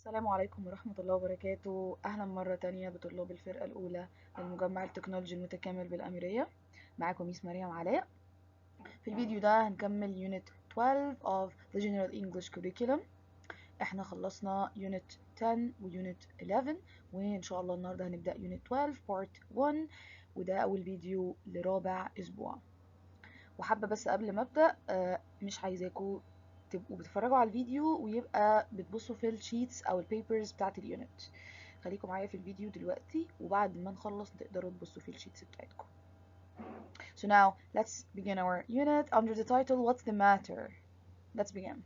السلام عليكم ورحمة الله وبركاته. أهلا مرة تانية بطلاب الفرقة الأولى للمجمع التكنولوجي المتكامل بالأميرية. معاكم ميس مريم علاء. في الفيديو ده هنكمل Unit 12 of the General English Curriculum. احنا خلصنا Unit 10 و Unit 11 وإن شاء الله النهاردة هنبدأ Unit 12 Part 1 وده أول فيديو لرابع أسبوع. وحابة بس قبل ما أبدأ مش عايزاكم تبقوا بتتفرجوا على الفيديو ويبقى بتبصوا في الشيتس او البيبرز بتاعت اليونت. خليكم معايا في الفيديو دلوقتي وبعد ما نخلص تقدروا تبصوا في الشيتس بتاعتكم. So now let's begin our unit under the title What's the matter? Let's begin.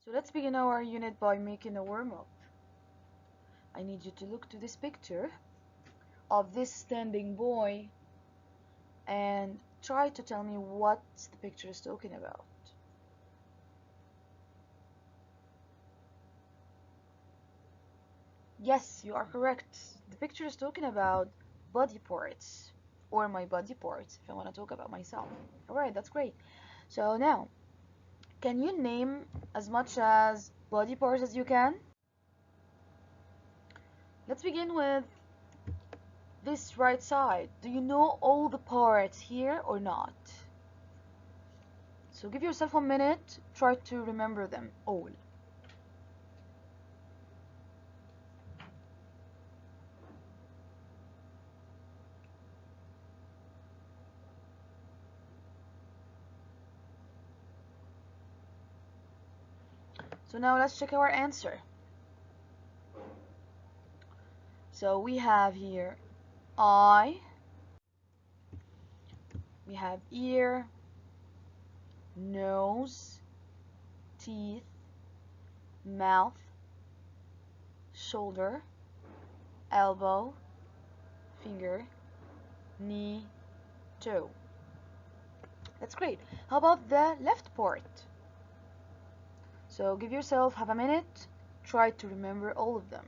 So let's begin our unit by making a warm-up. I need you to look to this picture of this standing boy and try to tell me what the picture is talking about. Yes, you are correct. The picture is talking about body parts, or my body parts, if I want to talk about myself. Alright, that's great. So now, can you name as much as body parts as you can? Let's begin with this right side. Do you know all the parts here or not? So give yourself a minute, try to remember them all. So now let's check our answer. So we have here eye, we have ear, nose, teeth, mouth, shoulder, elbow, finger, knee, toe. That's great. How about the left part? So give yourself half a minute, try to remember all of them.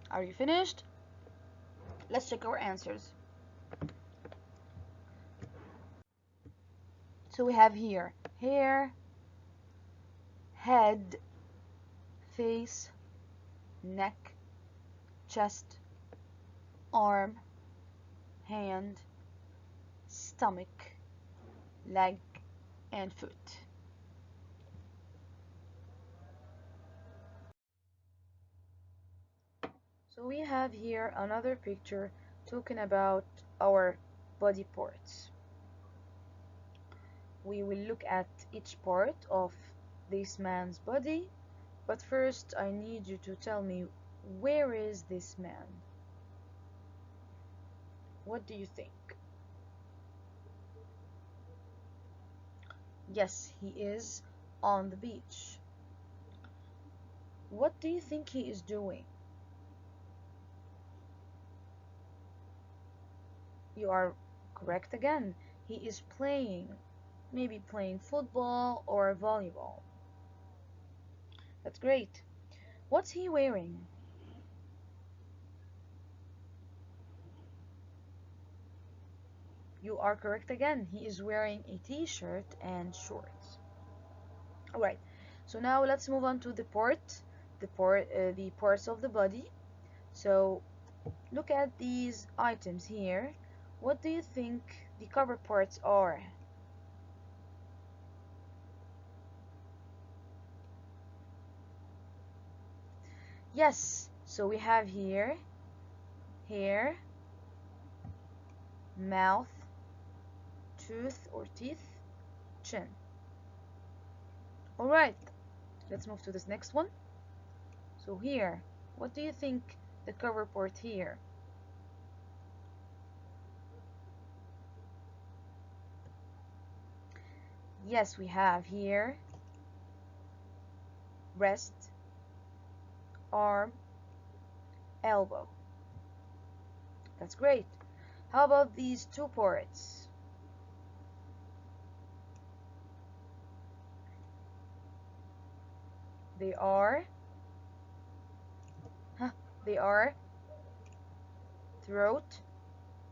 Are you finished? Let's check our answers. So we have here hair, head, face, neck, chest, arm, hand, stomach, leg, and foot. So we have here another picture talking about our body parts. We will look at each part of this man's body, but first I need you to tell me, where is this man? What do you think? Yes, he is on the beach. What do you think he is doing? You are correct again. He is playing, maybe playing football or volleyball. That's great. What's he wearing? You are correct again. He is wearing a t-shirt and shorts. Alright, so now let's move on to the parts of the body. So look at these items here. What do you think the cover parts are? Yes, so we have here hair, mouth, tooth or teeth, chin. Alright, let's move to this next one. So here, what do you think the cover part here? Yes, we have here wrist, arm, elbow. That's great. How about these two parts? They are They are throat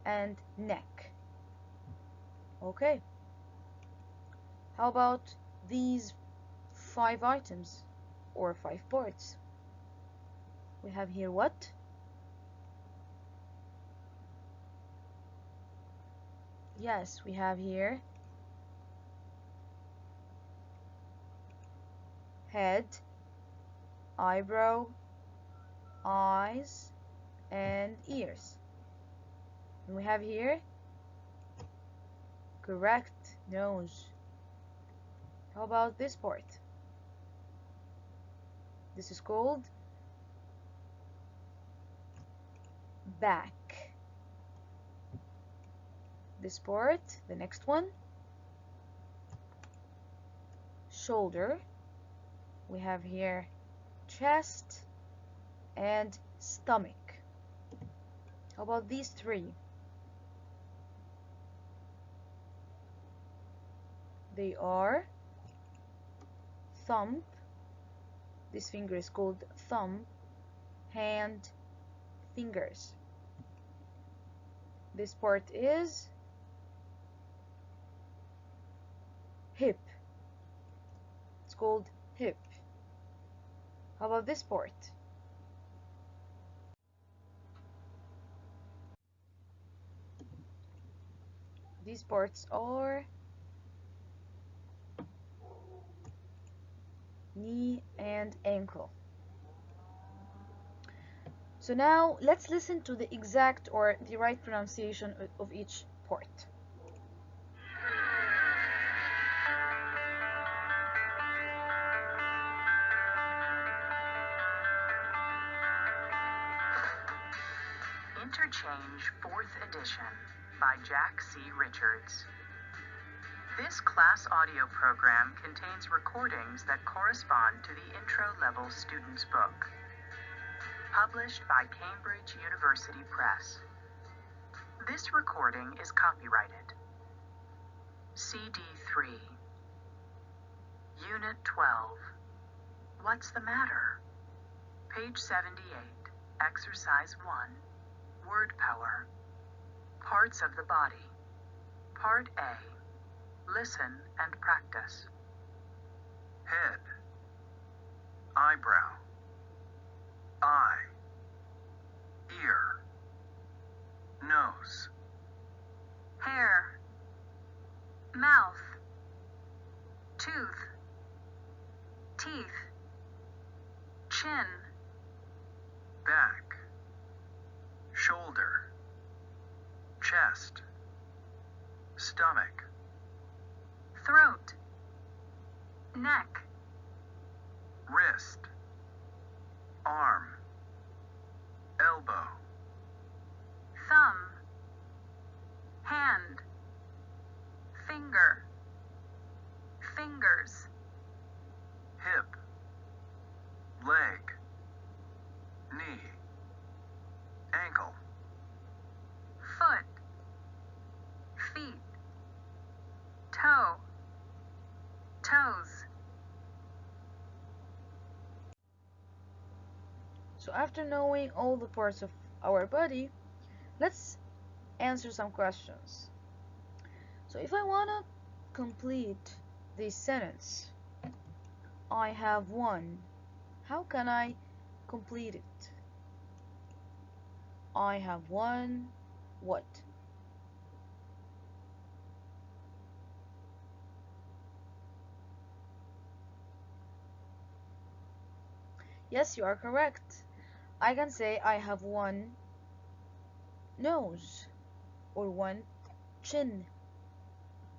and neck. Okay. How about these 5 items or 5 parts? We have here what? Yes, we have here head, eyebrow, eyes, and ears. And we have here, correct, nose. How about this part? This is called back. This part, the next one, shoulder. We have here chest and stomach. How about these 3? They are thumb. This finger is called thumb, hand, fingers. This part is hip. It's called hip. How about this part? These parts are knee and ankle. So now let's listen to the exact or the right pronunciation of each part. Interchange 4th edition by Jack C. Richards. This class audio program contains recordings that correspond to the intro-level student's book. Published by Cambridge University Press. This recording is copyrighted. CD 3. Unit 12. What's the matter? Page 78. Exercise 1. Word power. Parts of the body. Part A. Listen and practice. Head, eyebrow, eye, ear, nose, Hair. Mouth. Tooth. Teeth. Chin. back, shoulder, chest, stomach, Throat. Neck. wrist, arm, elbow, Thumb. Hand. Finger. Fingers. hip, leg, knee, ankle, Foot. Feet. Toe. Toes. So after knowing all the parts of our body, let's answer some questions. So if I want to complete this sentence, I have 1. How can I complete it? I have 1 what? Yes, you are correct. I can say I have 1 nose, or 1 chin,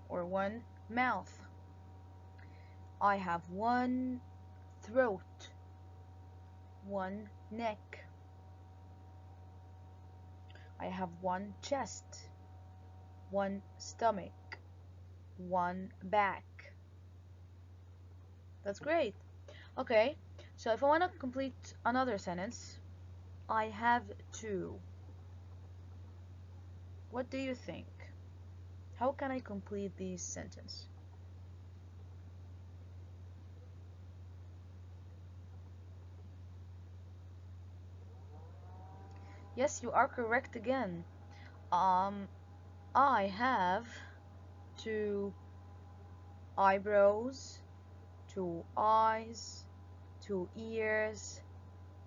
or 1 mouth. I have 1 throat, 1 neck. I have 1 chest, 1 stomach, 1 back. That's great. Okay, so if I want to complete another sentence, I have 2. What do you think? How can I complete this sentence? Yes, you are correct again. I have 2 eyebrows, 2 eyes, 2 ears,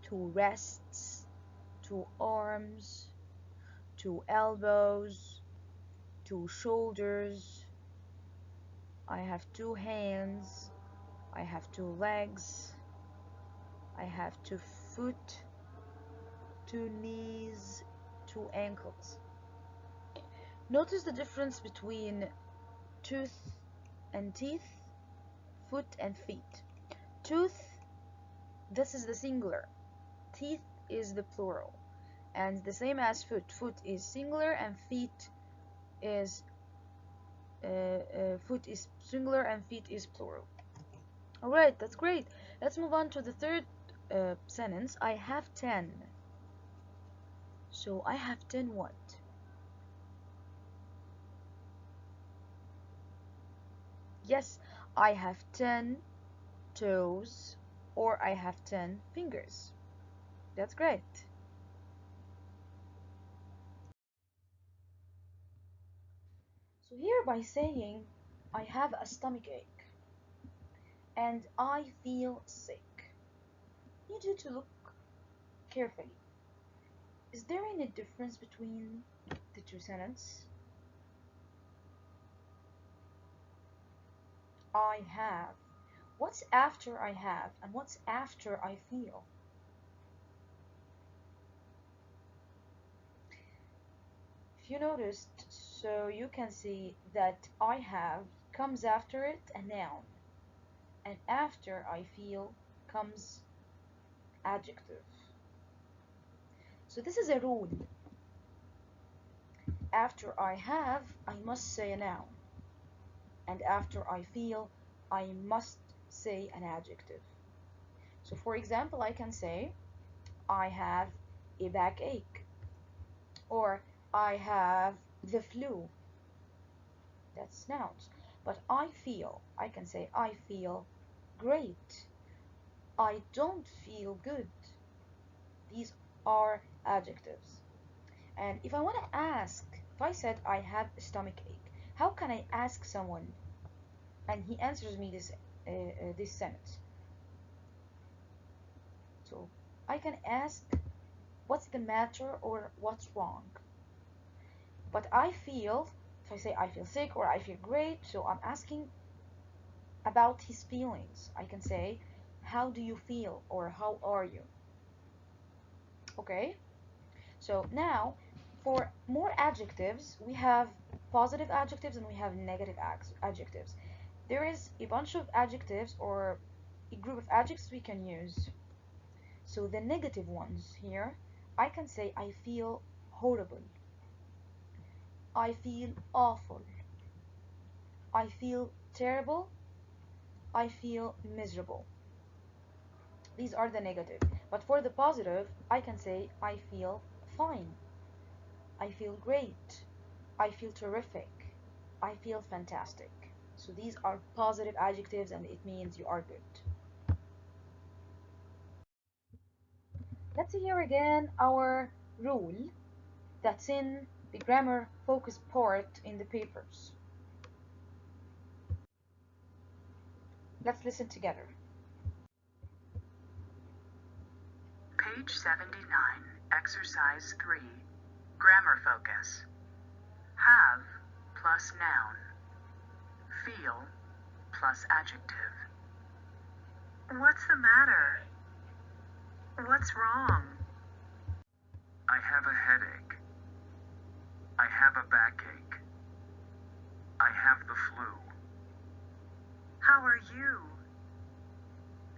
2 wrists, 2 arms, 2 elbows, 2 shoulders. I have 2 hands. I have 2 legs. I have 2 foot, 2 knees, 2 ankles. Notice the difference between tooth and teeth, foot and feet. Tooth, this is the singular. Teeth is the plural. And the same as foot. Foot is singular and feet is singular and feet is plural. Alright, that's great. Let's move on to the third sentence. I have 10. So I have 10 what? Yes, I have 10 toes, or I have 10 fingers. That's great. So here by saying I have a stomach ache and I feel sick, I need you to look carefully. Is there any difference between the 2 sentences? I have. What's after I have and what's after I feel? If you noticed, so you can see that I have comes after it a noun, and after I feel comes adjective. So this is a rule. After I have, I must say a noun, and after I feel, I must say an adjective. So for example, I can say I have a backache, or I have the flu. That's nouns. But I can say I feel great. I don't feel good. These are adjectives. And if I want to ask, if I said I have a stomach ache, how can I ask someone and he answers me this sentence? So I can ask what's the matter or what's wrong. But I feel, if I say I feel sick or I feel great, so I'm asking about his feelings. I can say how do you feel or how are you? Okay? So now for more adjectives, we have positive adjectives and we have negative adjectives. There is a bunch of adjectives or a group of adjectives we can use. So the negative ones here, I can say I feel horrible. I feel awful. I feel terrible. I feel miserable. These are the negative. But for the positive, I can say I feel fine. I feel great. I feel terrific. I feel fantastic. So these are positive adjectives and it means you are good. Let's see here again our rule that's in the grammar focus part in the papers. Let's listen together. Page 79, Exercise 3, Grammar Focus. Have plus noun. Feel plus adjective. What's the matter? What's wrong? I have a headache. I have a backache. I have the flu. How are you?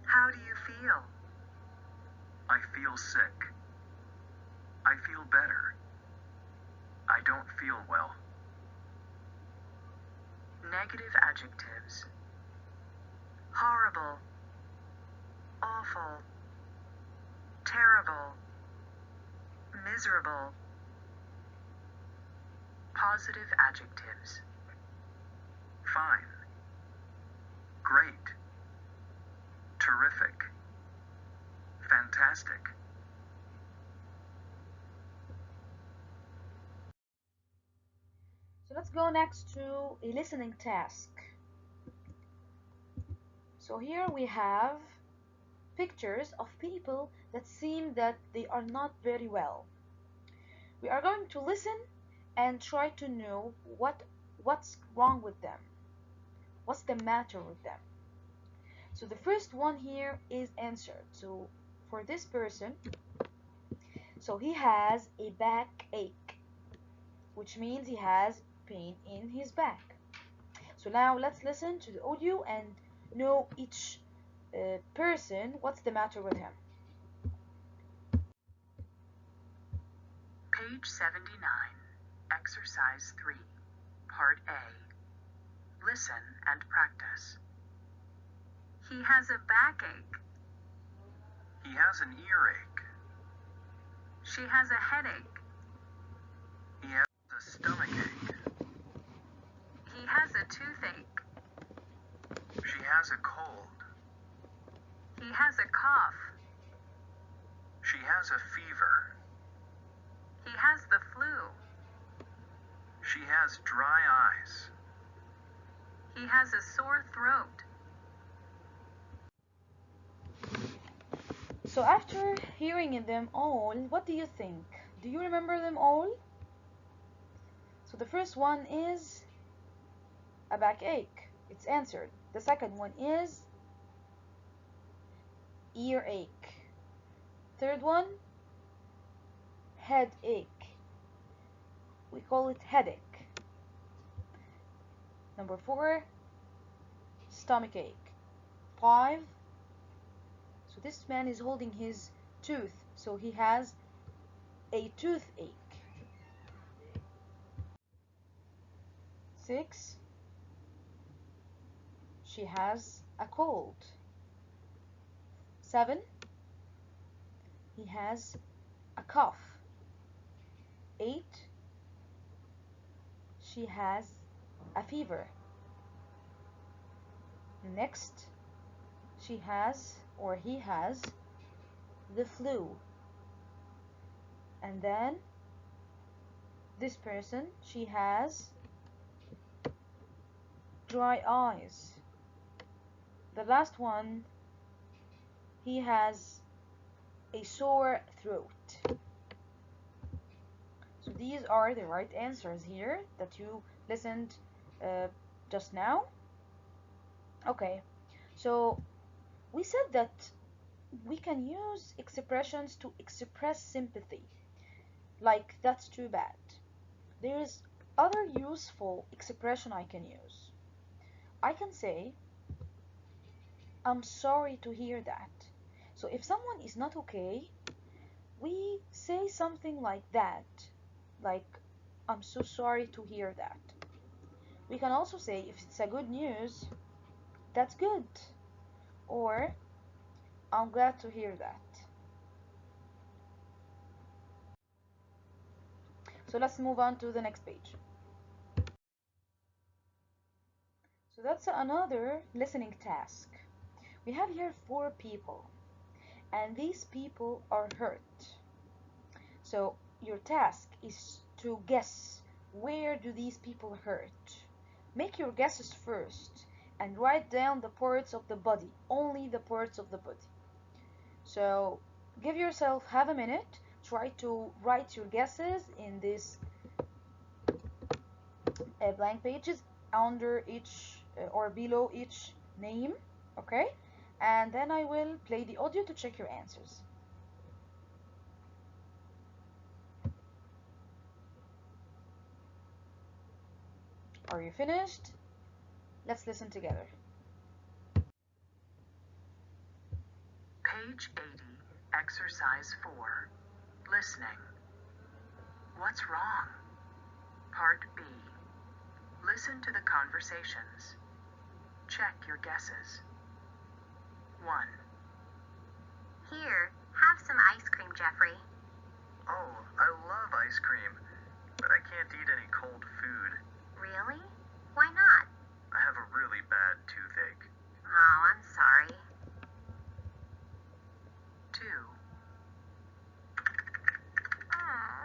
How do you feel? I feel sick. I feel better. I don't feel well. Negative adjectives. Horrible. Awful. Terrible. Miserable. Positive adjectives. Fine. Great. Terrific. Fantastic. let's go next to a listening task. So here we have pictures of people that seem that they are not very well. We are going to listen and try to know what's wrong with them. What's the matter with them? So the first one here is answered. So for this person, so he has a backache, which means he has pain in his back. So now let's listen to the audio and know each person what's the matter with him. Page 79, Exercise 3, Part A. Listen and practice. He has a backache. He has an earache. She has a headache. He has a stomachache. He has a toothache. She has a cold. He has a cough. She has a fever. He has the flu. She has dry eyes. He has a sore throat. So after hearing them all, what do you think? Do you remember them all? So the first one is a backache. It's answered. The second one is earache. Third one, headache. We call it headache. Number 4, stomachache. 5, so this man is holding his tooth, so he has a toothache. 6, she has a cold. 7, he has a cough. 8, she has a fever. Next, she has or he has the flu. And then this person, she has dry eyes. The last one, he has a sore throat. So these are the right answers here that you listened just now. Okay, so we said that we can use expressions to express sympathy, like that's too bad. There's other useful expression I can use. I can say, I'm sorry to hear that. So if someone is not okay, we say something like that, like, I'm so sorry to hear that. We can also say, if it's a good news, that's good, or I'm glad to hear that. So let's move on to the next page. So that's another listening task. We have here 4 people, and these people are hurt. So your task is to guess, where do these people hurt? Make your guesses first and write down the parts of the body, only the parts of the body. So give yourself half a minute, try to write your guesses in these blank pages under each or below each name, okay? And then I will play the audio to check your answers. Are you finished? Let's listen together. Page 80, Exercise 4, Listening. What's wrong? Part B. Listen to the conversations. Check your guesses. 1. Here, have some ice cream, Jeffrey. Oh, I love ice cream, but I can't eat any cold food. Really? Why not? I have a really bad toothache. Oh, I'm sorry. 2. Oh.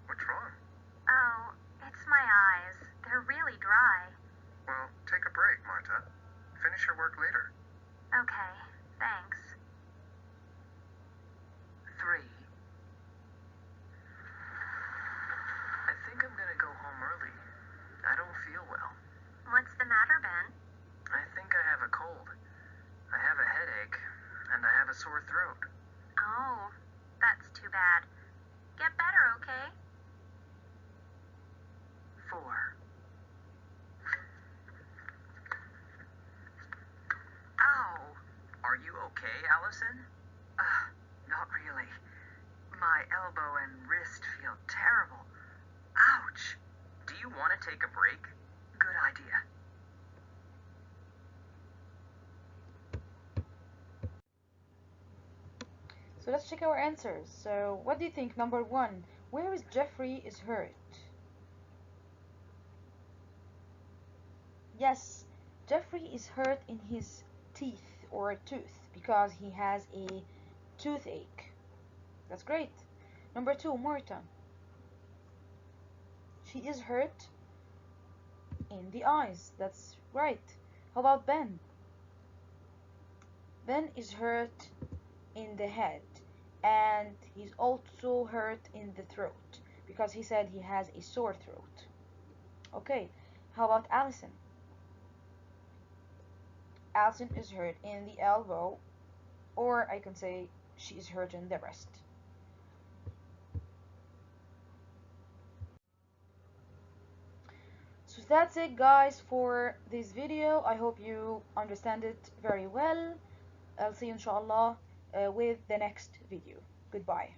What's wrong? Oh, it's my eyes. They're Allison? Not really. My elbow and wrist feel terrible. Ouch! Do you want to take a break? Good idea. So let's check our answers. So what do you think? Number 1, where is Jeffrey is hurt? Yes, Jeffrey is hurt in his teeth or tooth because he has a toothache. That's great. Number 2, Morton. She is hurt in the eyes. That's right. How about Ben? Ben is hurt in the head, and he's also hurt in the throat because he said he has a sore throat. Okay, how about Allison? Allison is hurt in the elbow, or I can say she is hurt in the wrist. So that's it, guys, for this video. I hope you understand it very well. I'll see you inshallah with the next video. Goodbye.